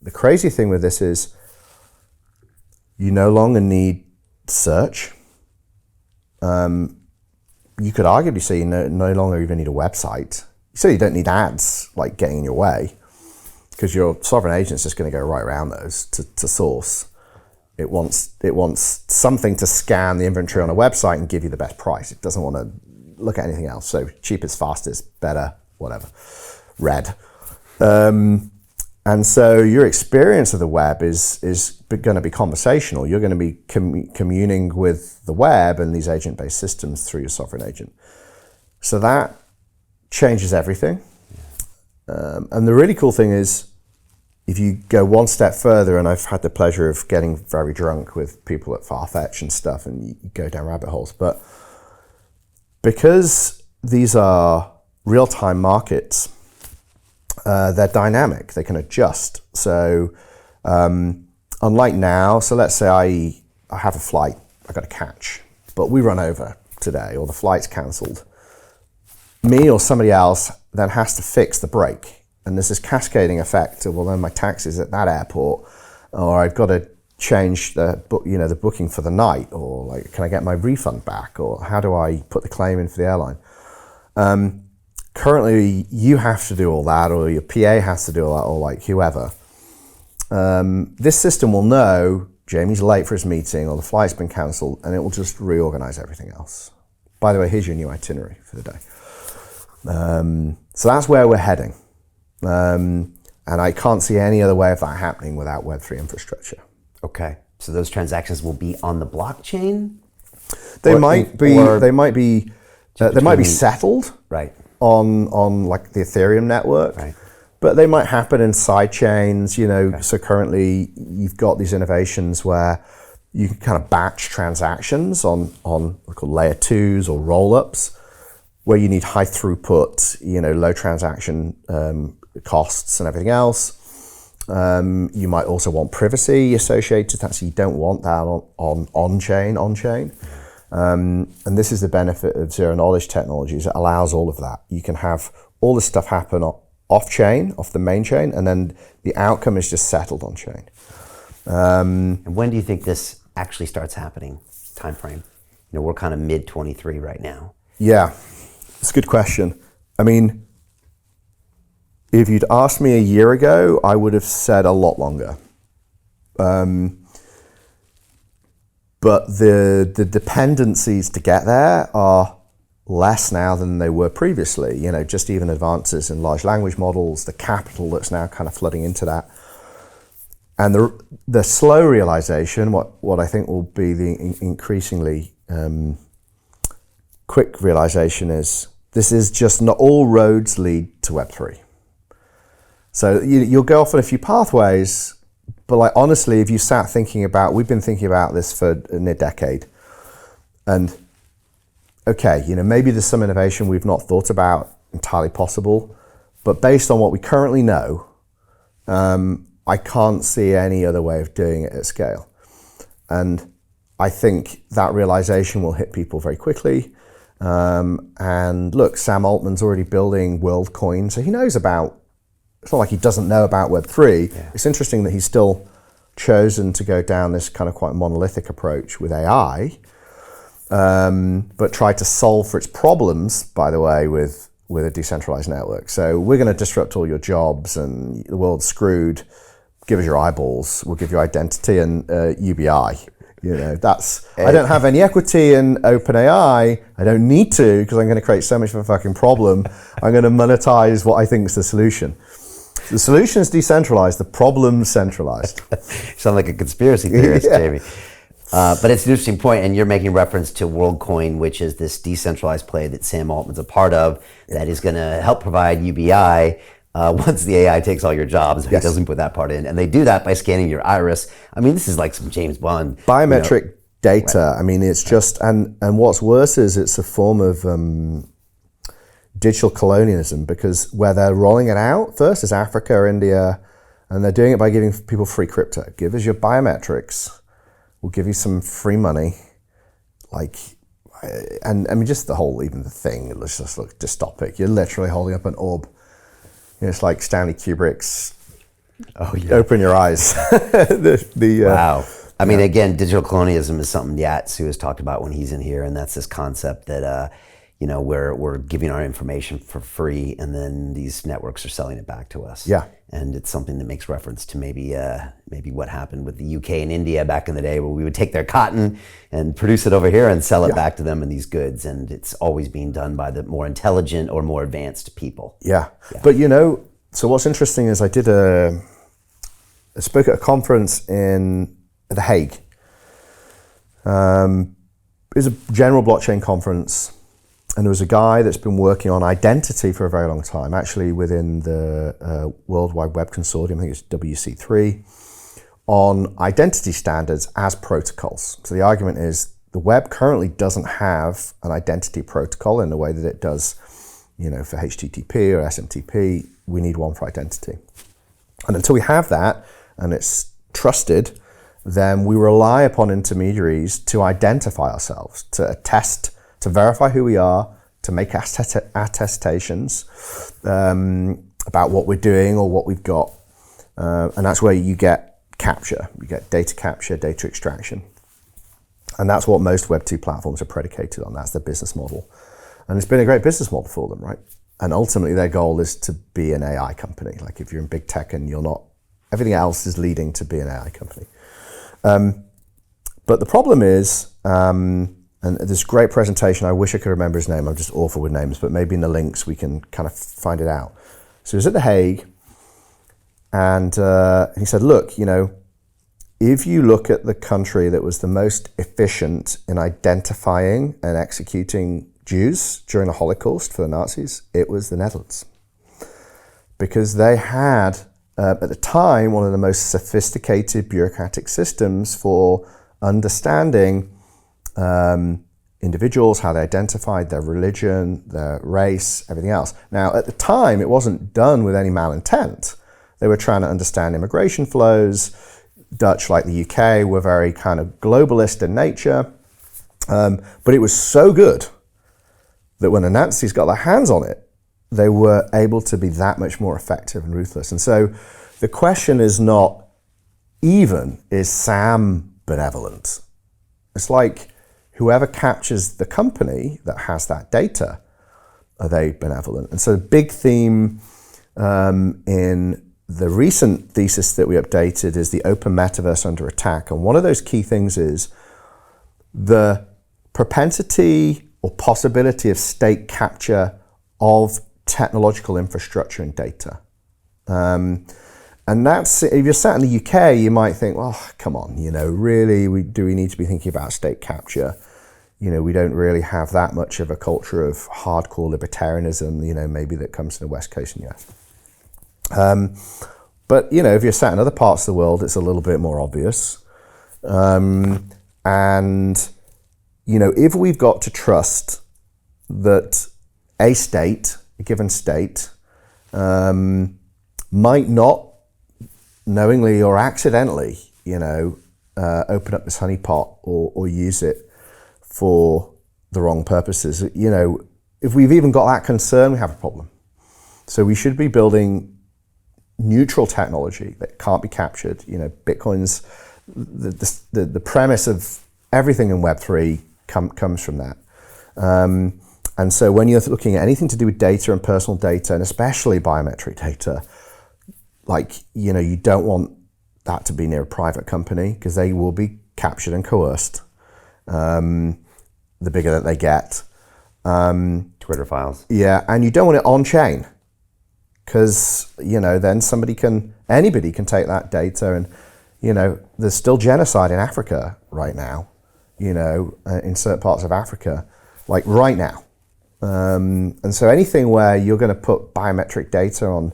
the crazy thing with this is you no longer need search. You could arguably say you no longer even need a website. So you don't need ads like getting in your way, because your sovereign agent is just going to go right around those to source. It wants something to scan the inventory on a website and give you the best price. It doesn't want to look at anything else. So cheapest, fastest, better, whatever, red. And so your experience of the web is going to be conversational. You're going to be communing with the web and these agent-based systems through your sovereign agent. So that changes everything. And the really cool thing is, if you go one step further, and I've had the pleasure of getting very drunk with people at Farfetch and stuff, and you go down rabbit holes, but because these are real-time markets, they're dynamic, they can adjust. So unlike now, so let's say I have a flight I got to catch, but we run over today, or the flight's cancelled. Me or somebody else then has to fix the brake. And there's this cascading effect of, well, then my taxi's at that airport, or I've got to change the booking for the night, or like, can I get my refund back, or how do I put the claim in for the airline? Currently, you have to do all that, or your PA has to do all that, or like whoever. This system will know Jamie's late for his meeting, or the flight's been cancelled, and it will just reorganize everything else. By the way, here's your new itinerary for the day. So that's where we're heading. And I can't see any other way of that happening without Web3 infrastructure. Okay, so those transactions will be on the blockchain? They might be settled right on like the Ethereum network, right. But they might happen in side chains, Okay. So currently you've got these innovations where you can kind of batch transactions on called layer 2s or roll-ups, where you need high throughput, low transaction costs and everything else. You might also want privacy associated to that, so you don't want that on-chain. And this is the benefit of zero-knowledge technologies. It allows all of that. You can have all this stuff happen off-chain, off the main chain, and then the outcome is just settled on-chain. And when do you think this actually starts happening? Time frame? We're kind of mid-23 right now. Yeah, it's a good question. I mean, if you'd asked me a year ago, I would have said a lot longer. But the dependencies to get there are less now than they were previously. Just even advances in large language models, the capital that's now kind of flooding into that. And the slow realization, what I think will be the increasingly quick realization is, this is just not all roads lead to Web3. So you'll go off on a few pathways, but like honestly, if you sat we've been thinking about this for a decade, and okay, maybe there's some innovation we've not thought about, entirely possible, but based on what we currently know, I can't see any other way of doing it at scale. And I think that realization will hit people very quickly. And look, Sam Altman's already building WorldCoin, so he knows about, it's not like he doesn't know about Web3. Yeah. It's interesting that he's still chosen to go down this kind of quite monolithic approach with AI, but tried to solve for its problems, by the way, with a decentralized network. So we're going to disrupt all your jobs and the world's screwed. Give us your eyeballs, we'll give you identity and UBI. I don't have any equity in OpenAI. I don't need to, because I'm going to create so much of a fucking problem. I'm going to monetize what I think is the solution. The solution is decentralized, the problem's centralized. Sound like a conspiracy theorist, Yeah. Jamie. But it's an interesting point, and you're making reference to WorldCoin, which is this decentralized play that Sam Altman's a part of, that is going to help provide UBI once the AI takes all your jobs, if Yes. He doesn't put that part in. And they do that by scanning your iris. I mean, this is like some James Bond. Biometric data, I mean, it's just, and what's worse is it's a form of digital colonialism, because where they're rolling it out first is Africa or India, and they're doing it by giving people free crypto. Give us your biometrics, we'll give you some free money. And I mean, just the whole, even the thing, it just looks dystopic. You're literally holding up an orb. It's like Stanley Kubrick's Oh, yeah. Open your eyes. Wow. I mean, again, digital colonialism is something Yatsu has talked about when he's in here, and that's this concept that we're giving our information for free, and then these networks are selling it back to us. Yeah. And it's something that makes reference to maybe what happened with the UK and India back in the day, where we would take their cotton and produce it over here and sell it back to them in these goods, and it's always being done by the more intelligent or more advanced people. Yeah. But so what's interesting is I spoke at a conference in The Hague. It was a general blockchain conference, and there was a guy that's been working on identity for a very long time, actually within the World Wide Web Consortium, I think it's WC3, on identity standards as protocols. So the argument is the web currently doesn't have an identity protocol in the way that it does, for HTTP or SMTP. We need one for identity. And until we have that, and it's trusted, then we rely upon intermediaries to identify ourselves, to attest, to verify who we are, to make attestations about what we're doing or what we've got. And that's where you get capture. You get data capture, data extraction. And that's what most Web 2 platforms are predicated on. That's their business model. And it's been a great business model for them, right? And ultimately their goal is to be an AI company. Like if you're in big tech and you're not, everything else is leading to be an AI company. But the problem is, and this great presentation, I wish I could remember his name, I'm just awful with names, but maybe in the links we can kind of find it out. So he was at The Hague, and he said, look, if you look at the country that was the most efficient in identifying and executing Jews during the Holocaust for the Nazis, it was the Netherlands. Because they had, at the time, one of the most sophisticated bureaucratic systems for understanding individuals, how they identified their religion, their race, everything else. Now, at the time, it wasn't done with any malintent. They were trying to understand immigration flows. Dutch, like the UK, were very kind of globalist in nature. But it was so good that when the Nazis got their hands on it, they were able to be that much more effective and ruthless. And so the question is not even, is Sam benevolent? It's like whoever captures the company that has that data, are they benevolent? And so the big theme in the recent thesis that we updated is the open metaverse under attack. And one of those key things is the propensity or possibility of state capture of technological infrastructure and data. And that's, if you're sat in the UK, you might think, well, come on, really, do we need to be thinking about state capture? We don't really have that much of a culture of hardcore libertarianism, maybe that comes to the West Coast and US. But, if you're sat in other parts of the world, it's a little bit more obvious. If we've got to trust that a given state, might not knowingly or accidentally, open up this honeypot or use it for the wrong purposes. If we've even got that concern, we have a problem. So we should be building neutral technology that can't be captured. Bitcoin's the premise of everything in Web3 comes from that. And so when you're looking at anything to do with data and personal data, and especially biometric data, you don't want that to be near a private company because they will be captured and coerced the bigger that they get. Twitter files. Yeah, and you don't want it on chain because, then anybody can take that data and, there's still genocide in Africa right now, in certain parts of Africa, like right now. And so anything where you're going to put biometric data on,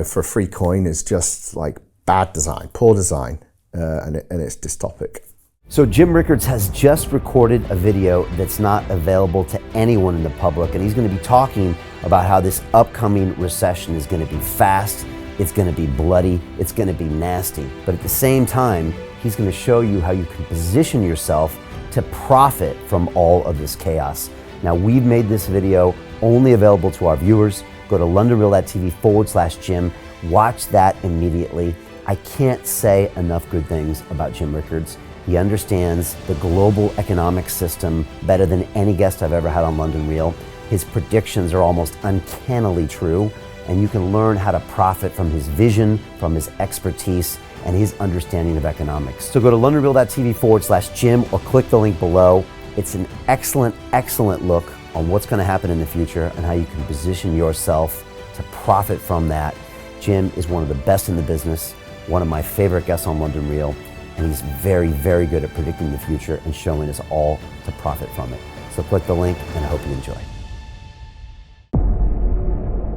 for a free coin is just like bad design, poor design, and it's dystopic. So Jim Rickards has just recorded a video that's not available to anyone in the public, and he's going to be talking about how this upcoming recession is going to be fast, it's going to be bloody, it's going to be nasty. But at the same time, he's going to show you how you can position yourself to profit from all of this chaos. Now, we've made this video only available to our viewers. Go to londonreal.tv/Jim. Watch that immediately. I can't say enough good things about Jim Rickards. He understands the global economic system better than any guest I've ever had on London Real. His predictions are almost uncannily true, and you can learn how to profit from his vision, from his expertise, and his understanding of economics. So go to londonreal.tv/Jim or click the link below. It's an excellent, excellent look on what's going to happen in the future and how you can position yourself to profit from that. Jim is one of the best in the business, one of my favorite guests on London Real, and he's very, very good at predicting the future and showing us all to profit from it. So click the link, and I hope you enjoy.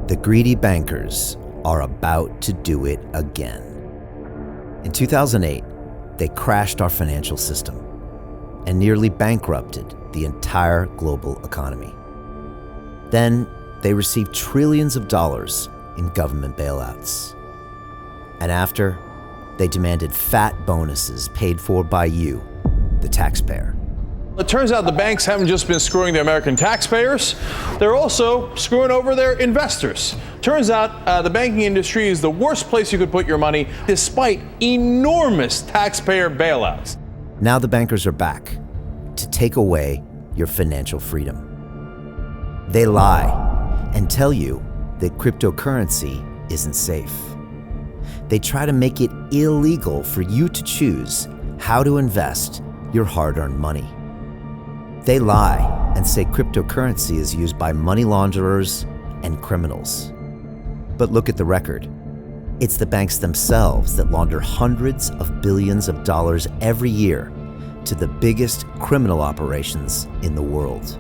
The greedy bankers are about to do it again. In 2008, they crashed our financial system and nearly bankrupted the entire global economy. Then they received trillions of dollars in government bailouts. And after, they demanded fat bonuses paid for by you, the taxpayer. It turns out the banks haven't just been screwing the American taxpayers, they're also screwing over their investors. Turns out the banking industry is the worst place you could put your money, despite enormous taxpayer bailouts. Now the bankers are back to take away your financial freedom. They lie and tell you that cryptocurrency isn't safe. They try to make it illegal for you to choose how to invest your hard-earned money. They lie and say cryptocurrency is used by money launderers and criminals. But look at the record. It's the banks themselves that launder hundreds of billions of dollars every year to the biggest criminal operations in the world.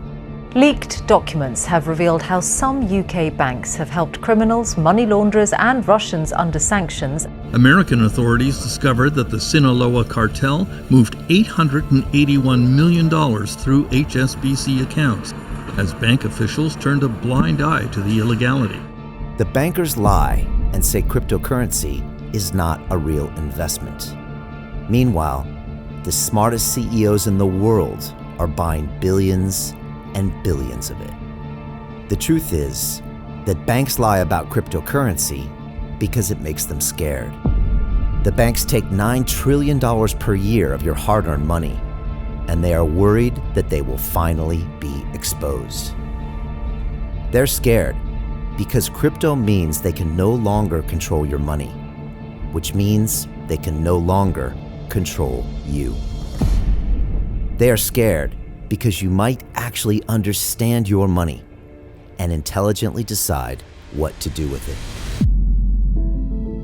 Leaked documents have revealed how some UK banks have helped criminals, money launderers and Russians under sanctions. American authorities discovered that the Sinaloa cartel moved $881 million through HSBC accounts as bank officials turned a blind eye to the illegality. The bankers lie and say cryptocurrency is not a real investment. Meanwhile, the smartest CEOs in the world are buying billions and billions of it. The truth is that banks lie about cryptocurrency because it makes them scared. The banks take $9 trillion per year of your hard-earned money, and they are worried that they will finally be exposed. They're scared because crypto means they can no longer control your money, which means they can no longer control you. They are scared because you might actually understand your money and intelligently decide what to do with it.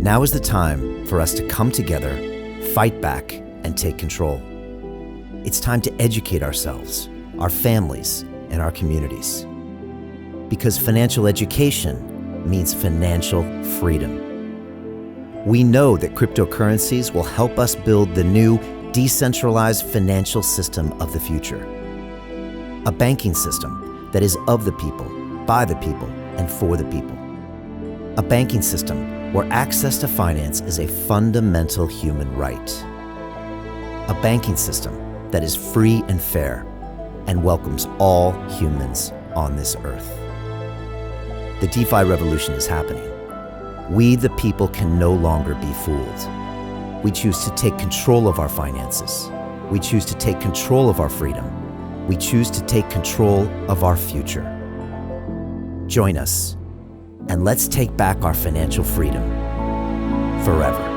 Now is the time for us to come together, fight back, and take control. It's time to educate ourselves, our families, and our communities. Because financial education means financial freedom. We know that cryptocurrencies will help us build the new decentralized financial system of the future. A banking system that is of the people, by the people, and for the people. A banking system where access to finance is a fundamental human right. A banking system that is free and fair and welcomes all humans on this earth. The DeFi revolution is happening. We, the people, can no longer be fooled. We choose to take control of our finances. We choose to take control of our freedom. We choose to take control of our future. Join us, and let's take back our financial freedom forever.